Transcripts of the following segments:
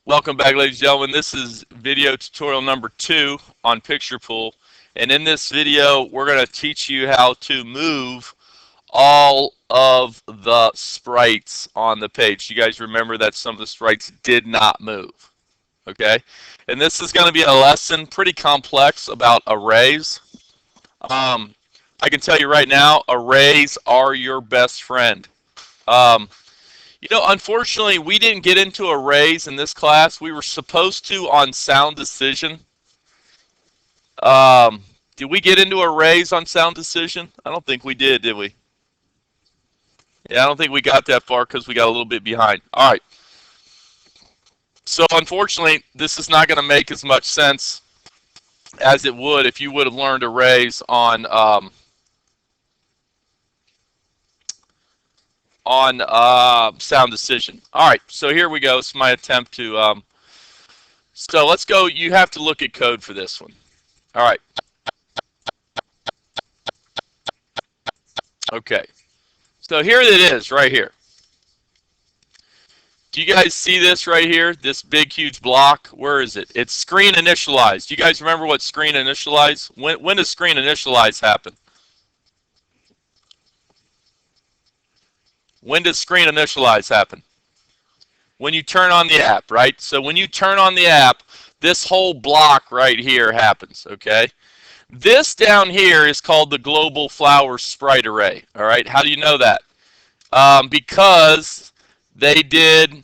Welcome back, ladies and gentlemen. This is video tutorial number 2 on Picture Pool. And in this video, we're going to teach you how to move all of the sprites on the page. You guys remember that some of the sprites did not move. Okay? And this is going to be a lesson pretty complex about arrays. I can tell you right now, arrays are your best friend. Unfortunately, we didn't get into arrays in this class. We were supposed to on sound decision. Did we get into arrays on sound decision? I don't think we did we? Yeah, I don't think we got that far because we got a little bit behind. All right. So unfortunately, this is not going to make as much sense as it would if you would have learned arrays on sound decision. All right, so here we go. It's my attempt to. So let's go. You have to look at code for this one. All right. Okay. So here it is, right here. Do you guys see this right here? This big, huge block. Where is it? It's screen initialized. Do you guys remember what screen initialize? When does screen initialize happen? When does screen initialize happen? When you turn on the app, right? So when you turn on the app, this whole block right here happens, okay? This down here is called the global flower sprite array, all right? How do you know that? Because they did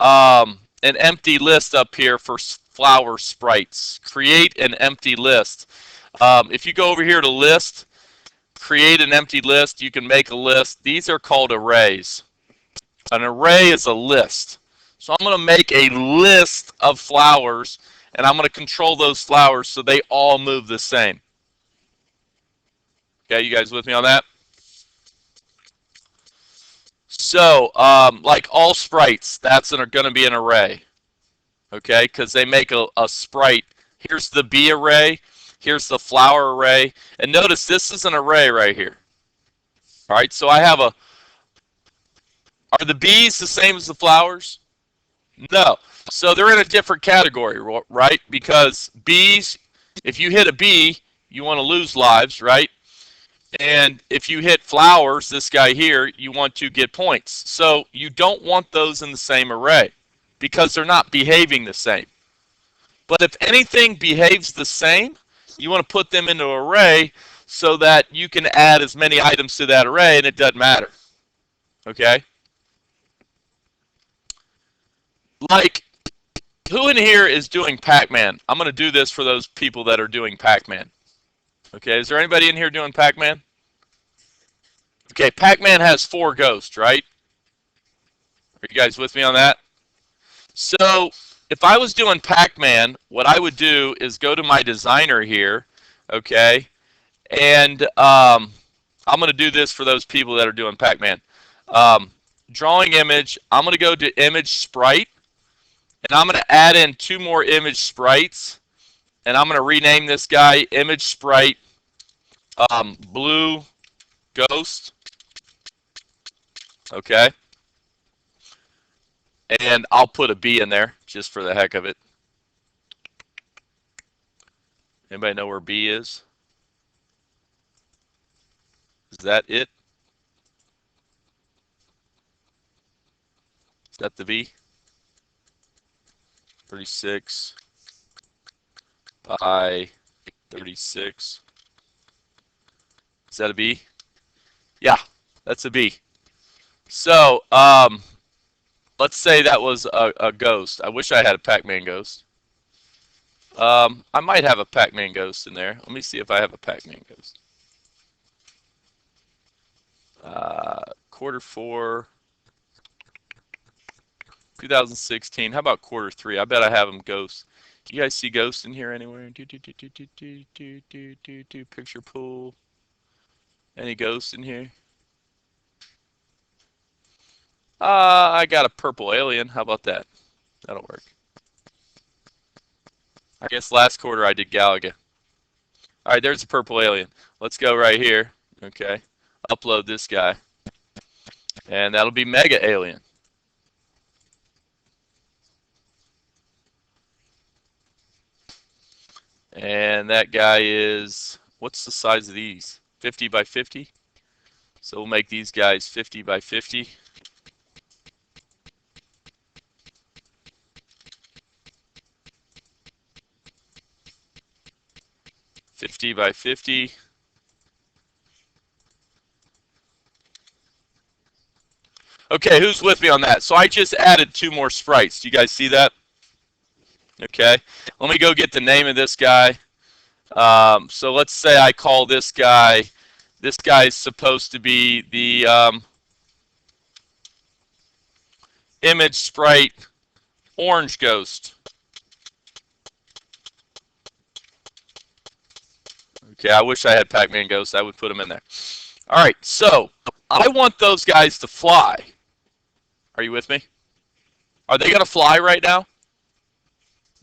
an empty list up here for flower sprites. Create an empty list. If you go over here to list, create an empty list, you can make a list. These are called arrays. An array is a list. So I'm going to make a list of flowers, and I'm going to control those flowers so they all move the same. Okay, you guys with me on that? So, like all sprites, that's going to be an array. Okay, because they make a sprite. Here's the bee array. Here's the flower array. And notice this is an array right here. All right, so I have a... Are the bees the same as the flowers? No. So they're in a different category, right? Because bees, if you hit a bee, you want to lose lives, right? And if you hit flowers, this guy here, you want to get points. So you don't want those in the same array because they're not behaving the same. But if anything behaves the same, you want to put them into an array so that you can add as many items to that array and it doesn't matter. Okay? Like, who in here is doing PacMan? I'm going to do this for those people that are doing PacMan. Okay, is there anybody in here doing PacMan? Okay, PacMan has 4 ghosts, right? Are you guys with me on that? So, if I was doing PacMan, what I would do is go to my designer here, okay? And I'm going to do this for those people that are doing PacMan. Drawing image, I'm going to go to image sprite. And I'm going to add in 2 more image sprites. And I'm going to rename this guy image sprite blue ghost. Okay. And I'll put a B in there just for the heck of it. Anybody know where B is? Is that it? Is that the B? 36 by 36. Is that a B? Yeah, that's a B. So, let's say that was a ghost. I wish I had a PacMan ghost. I might have a PacMan ghost in there. Let me see if I have a PacMan ghost. Q4 2016. How about Q3? I bet I have them ghosts. Do you guys see ghosts in here anywhere? Picture pool. Any ghosts in here? I got a purple alien. How about that? That'll work. I guess last quarter I did Galaga. All right, there's a purple alien. Let's go right here. Okay. Upload this guy. And that'll be Mega Alien. And that guy is, what's the size of these? 50 by 50. So we'll make these guys 50 by 50. By 50. Okay, who's with me on that? So I just added 2 more sprites. Do you guys see that? Okay, let me go get the name of this guy. So let's say I call this guy is supposed to be the image sprite orange ghost. Okay, I wish I had PacMan ghost. I would put him in there. All right, so I want those guys to fly. Are you with me? Are they going to fly right now?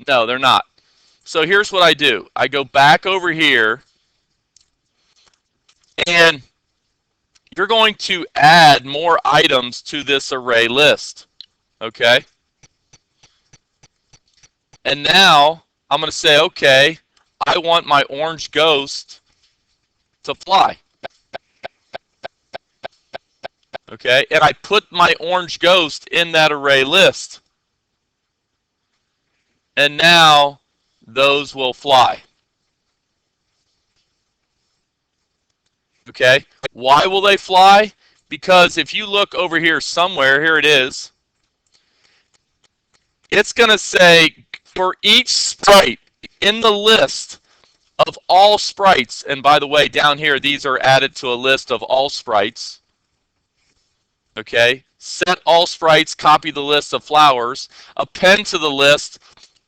No, they're not. So here's what I do. I go back over here, and you're going to add more items to this array list. Okay? And now I'm going to say, okay, I want my orange ghost to fly. Okay? And I put my orange ghost in that array list. And now those will fly. Okay? Why will they fly? Because if you look over here somewhere, here it is, it's going to say for each sprite in the list of all sprites, and by the way, down here, these are added to a list of all sprites. Okay? Set all sprites, copy the list of flowers, append to the list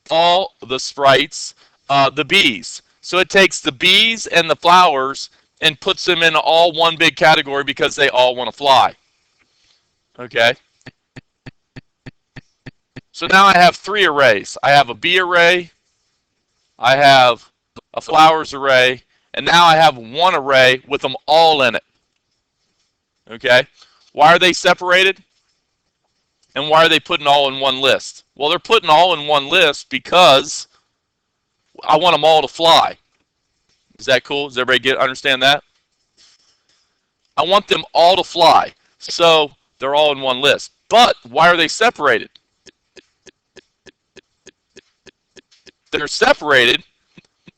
all the sprites, the bees. So it takes the bees and the flowers and puts them in all one big category because they all want to fly. Okay? So now I have 3 arrays. I have a bee array, I have a flowers array, and now I have 1 array with them all in it. Okay? Why are they separated? And why are they putting all in one list? Well, they're putting all in one list because I want them all to fly. Is that cool? Does everybody understand that? I want them all to fly. So they're all in one list. But why are they separated? They're separated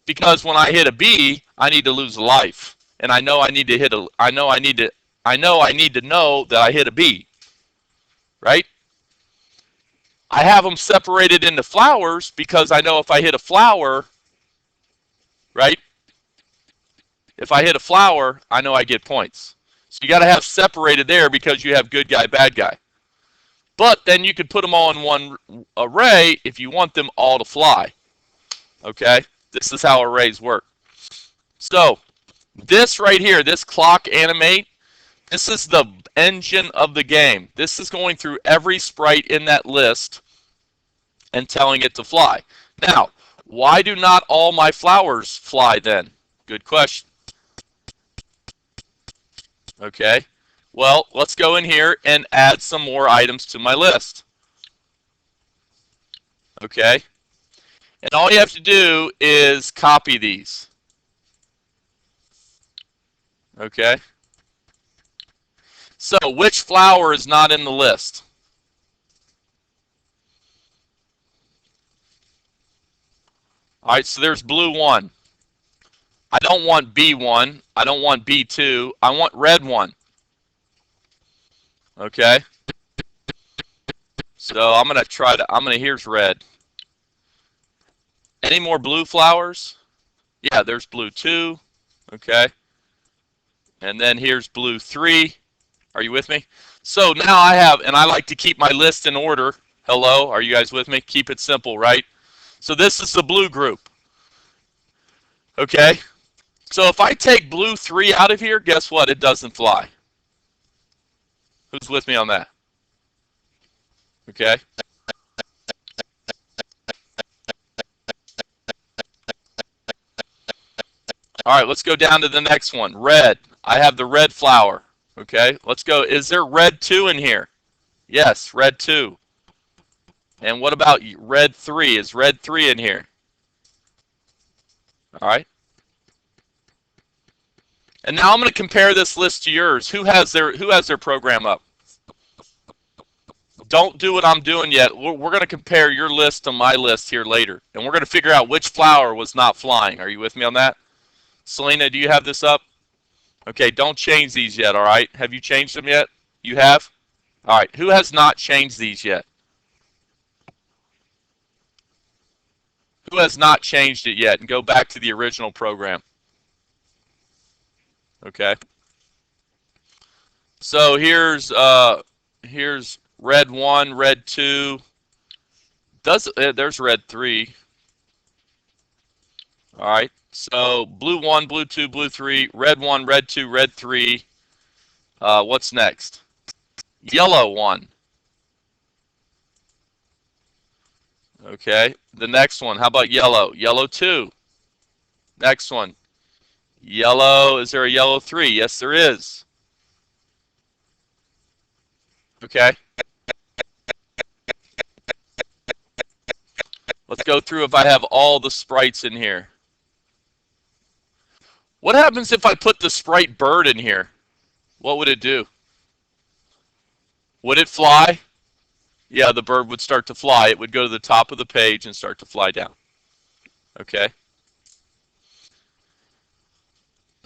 because when I hit a bee, I need to lose a life. And I know I need to hit a I know I need to know that I hit a bee. Right? I have them separated into flowers because I know if I hit a flower, right? If I hit a flower, I know I get points. So you got to have separated there because you have good guy, bad guy. But then you could put them all in one array if you want them all to fly. Okay? This is how arrays work. So this right here, this clock animate, this is the engine of the game. This is going through every sprite in that list and telling it to fly. Now, why do not all my flowers fly then? Good question. Okay, well, let's go in here and add some more items to my list. Okay, and all you have to do is copy these. Okay, so which flower is not in the list? All right, so there's blue 1. I don't want B1. I don't want B2. I want red 1. Okay? So I'm going to try to, here's red. Any more blue flowers? Yeah, there's blue 2. Okay? And then here's blue 3. Are you with me? So now I have, and I like to keep my list in order. Hello? Are you guys with me? Keep it simple, right? So this is the blue group. Okay? So if I take blue 3 out of here, guess what? It doesn't fly. Who's with me on that? Okay? All right, let's go down to the next one. Red. I have the red flower. Okay, let's go. Is there red 2 in here? Yes, red 2. And what about red 3? Is red 3 in here? All right. And now I'm going to compare this list to yours. Who has their program up? Don't do what I'm doing yet. We're going to compare your list to my list here later. And we're going to figure out which flower was not flying. Are you with me on that? Selena, do you have this up? Okay, don't change these yet, all right? Have you changed them yet? You have? All right, who has not changed these yet? Who has not changed it yet? And go back to the original program. Okay. So here's red 1, red 2. There's red 3. All right. So blue 1, blue 2, blue 3, red 1, red 2, red 3. What's next? Yellow 1. Okay. The next one, how about yellow? Yellow 2. Next one. Yellow, is there a yellow 3? Yes, there is. Okay. Let's go through if I have all the sprites in here. What happens if I put the sprite bird in here? What would it do? Would it fly? Yeah, the bird would start to fly. It would go to the top of the page and start to fly down. Okay.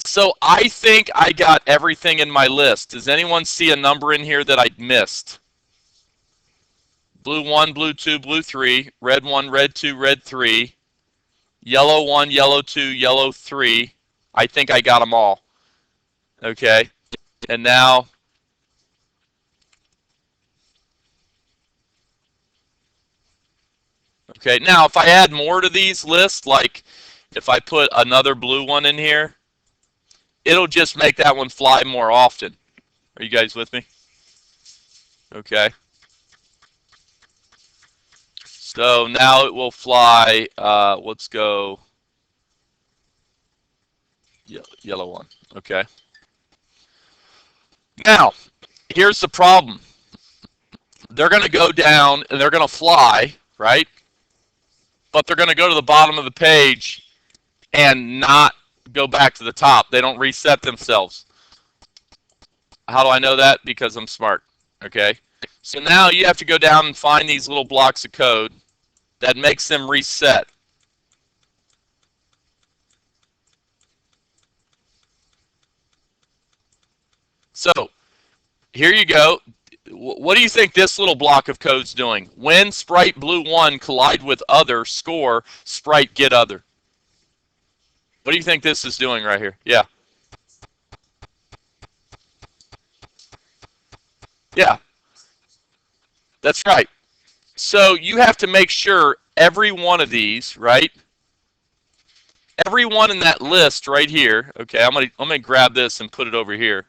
So I think I got everything in my list. Does anyone see a number in here that I missed? Blue 1, blue 2, blue 3, red 1, red 2, red 3, yellow 1, yellow 2, yellow 3. I think I got them all. Okay. And now okay, now if I add more to these lists, like if I put another blue one in here, it'll just make that one fly more often. Are you guys with me? Okay. So now it will fly, let's go yellow 1. Okay. Now, here's the problem. They're going to go down and they're going to fly, right? But they're going to go to the bottom of the page and not go back to the top. They don't reset themselves. How do I know that? Because I'm smart. Okay. So now you have to go down and find these little blocks of code that makes them reset. So here you go. What do you think this little block of code's doing? When Sprite blue 1 collide with other, score, Sprite get other. What do you think this is doing right here? Yeah. Yeah. That's right. So you have to make sure every one of these, right? Every one in that list right here. Okay, I'm gonna grab this and put it over here.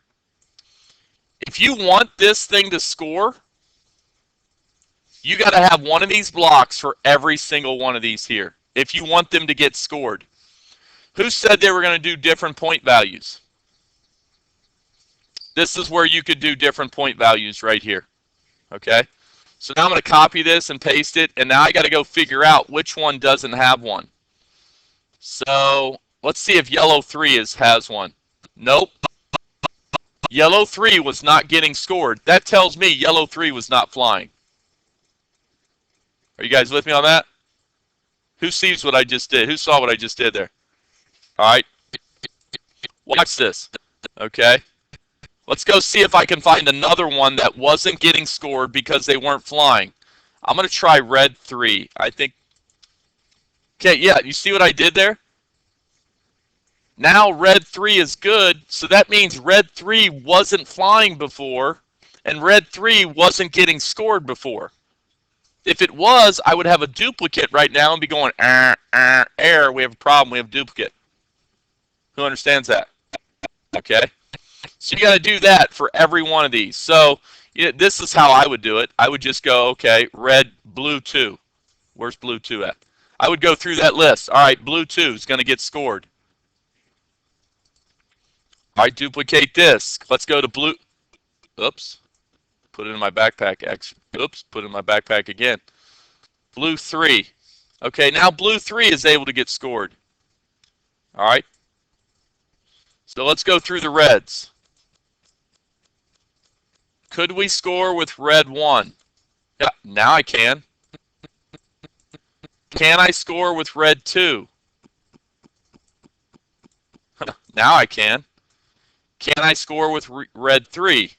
If you want this thing to score, you got to have one of these blocks for every single one of these here. If you want them to get scored. Who said they were going to do different point values? This is where you could do different point values right here. Okay? So now I'm going to copy this and paste it, and now I got to go figure out which one doesn't have one. So let's see if yellow 3 has one. Nope. Yellow 3 was not getting scored. That tells me yellow 3 was not flying. Are you guys with me on that? Who sees what I just did? Who saw what I just did there? All right. Watch this. Okay. Let's go see if I can find another one that wasn't getting scored because they weren't flying. I'm going to try red 3. I think. Okay, yeah, you see what I did there? Now red 3 is good, so that means red 3 wasn't flying before, and red 3 wasn't getting scored before. If it was, I would have a duplicate right now and be going, error, we have a problem, we have a duplicate. Who understands that? Okay. So you got to do that for every one of these. So this is how I would do it. I would just go, okay, red, blue 2. Where's blue 2 at? I would go through that list. All right, blue 2 is going to get scored. All right, duplicate this. Let's go to blue. Oops. Put it in my backpack. Oops, put it in my backpack again. Blue 3. Okay, now blue 3 is able to get scored. All right. So let's go through the reds. Could we score with red 1? Yeah, now I can. Can I score with red 2? Now I can. Can I score with red 3?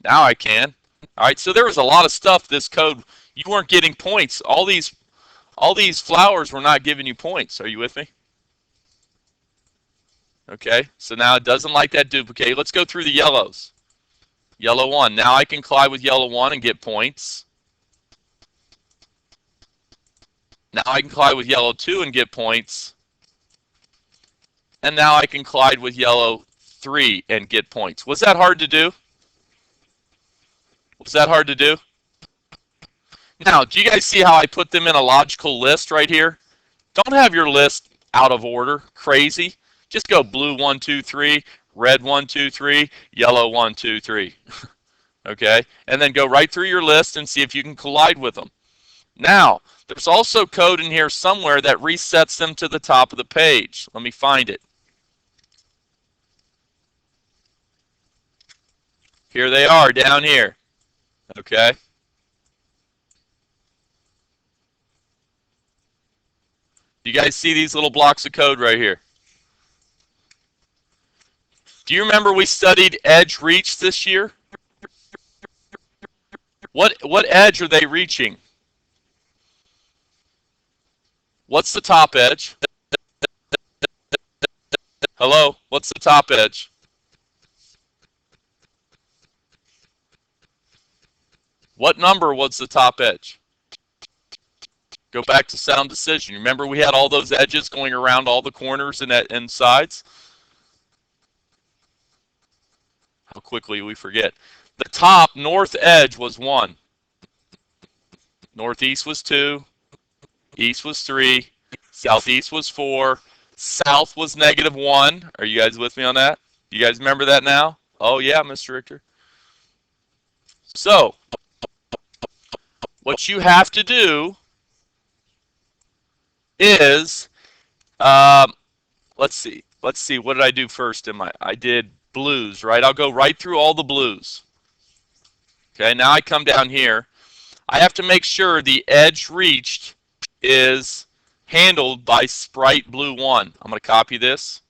Now I can. All right, so there was a lot of stuff this code. You weren't getting points. All these flowers were not giving you points. Are you with me? Okay, so now it doesn't like that duplicate. Let's go through the yellows. Yellow 1. Now I can collide with yellow 1 and get points. Now I can collide with yellow 2 and get points. And now I can collide with yellow 3 and get points. Was that hard to do? Was that hard to do? Now, do you guys see how I put them in a logical list right here? Don't have your list out of order, crazy. Just go blue 1, 2, 3, red 1, 2, 3, yellow 1, 2, 3. Okay? And then go right through your list and see if you can collide with them. Now, there's also code in here somewhere that resets them to the top of the page. Let me find it. Here they are down here. Okay? You guys see these little blocks of code right here? Do you remember we studied edge reach this year? What edge are they reaching? What's the top edge? Hello? What's the top edge? What number was the top edge? Go back to sound decision. Remember we had all those edges going around all the corners and sides? How quickly we forget. The top north edge was 1. Northeast was 2. East was 3. Southeast was 4. South was -1. Are you guys with me on that? You guys remember that now? Oh, yeah, Mr. Richter. So, what you have to do is, let's see. What did I do first? I did blues, right? I'll go right through all the blues. Okay, now I come down here. I have to make sure the edge reached is handled by Sprite Blue 1. I'm going to copy this.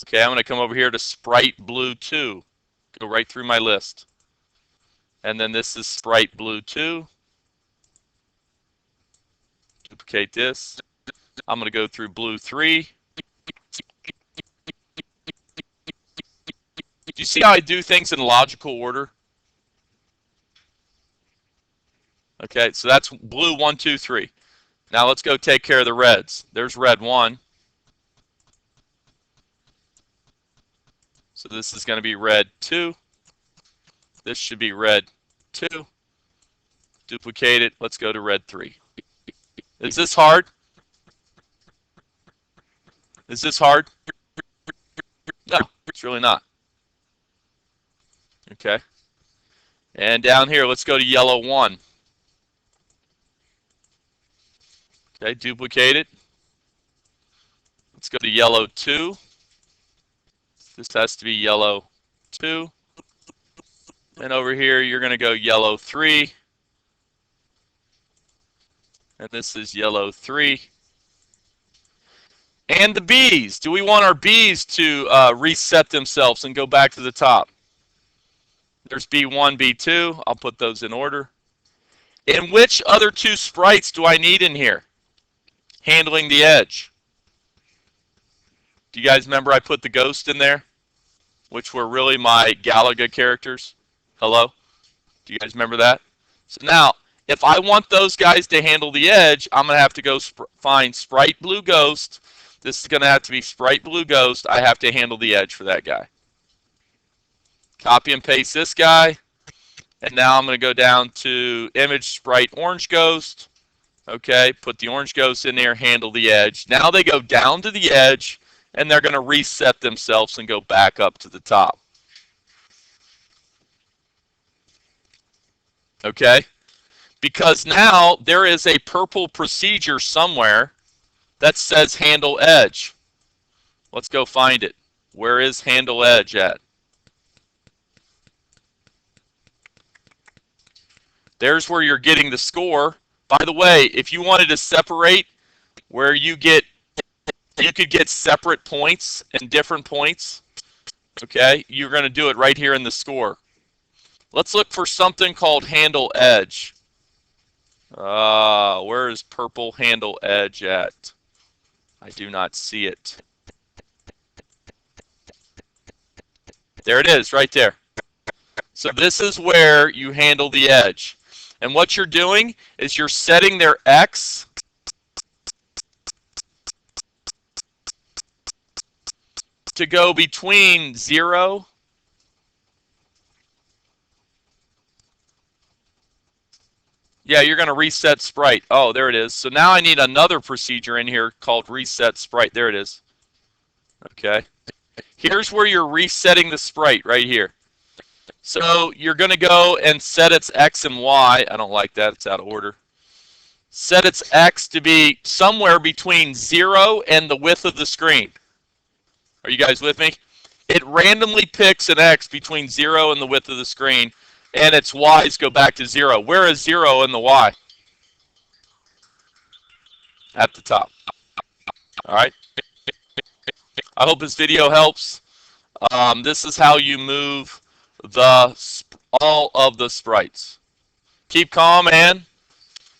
Okay, I'm going to come over here to Sprite Blue 2. Go right through my list. And then this is Sprite Blue 2. Duplicate this. I'm going to go through Blue 3. Do you see how I do things in logical order? Okay, so that's blue 1, 2, 3. Now let's go take care of the reds. There's red 1. So this is going to be red 2. This should be red 2. Duplicate it. Let's go to red 3. Is this hard? Is this hard? No, it's really not. Okay. And down here, let's go to yellow 1. Okay, duplicate it. Let's go to yellow 2. This has to be yellow 2. And over here, you're going to go yellow 3. And this is yellow 3. And the B's. Do we want our B's to reset themselves and go back to the top? There's B1, B2. I'll put those in order. And which other 2 sprites do I need in here? Handling the edge. Do you guys remember I put the ghost in there? Which were really my Galaga characters. Hello? Do you guys remember that? So now, if I want those guys to handle the edge, I'm going to have to go find Sprite Blue Ghost. This is going to have to be Sprite Blue Ghost. I have to handle the edge for that guy. Copy and paste this guy. And now I'm going to go down to Image Sprite Orange Ghost. Okay, put the Orange Ghost in there, handle the edge. Now they go down to the edge, and they're going to reset themselves and go back up to the top. Okay? Because now there is a purple procedure somewhere That says handle edge. Let's go find it. Where is handle edge at? There's where you're getting the score. By the way, if you wanted to separate where you could get separate points and different points. Okay, you're going to do it right here in the score. Let's look for something called handle edge. Where is purple handle edge at? I do not see it. There it is, right there. So this is where you handle the edge. And what you're doing is you're setting their X to go between 0 . Yeah, you're going to reset sprite. Oh, there it is. So now I need another procedure in here called reset sprite. There it is. Okay. Here's where you're resetting the sprite right here. So you're going to go and set its X and Y. I don't like that. It's out of order. Set its X to be somewhere between 0 and the width of the screen. Are you guys with me? It randomly picks an X between 0 and the width of the screen, and its Y's go back to 0. Where is 0 in the Y? At the top. All right. I hope this video helps. This is how you move all of the sprites. Keep calm, and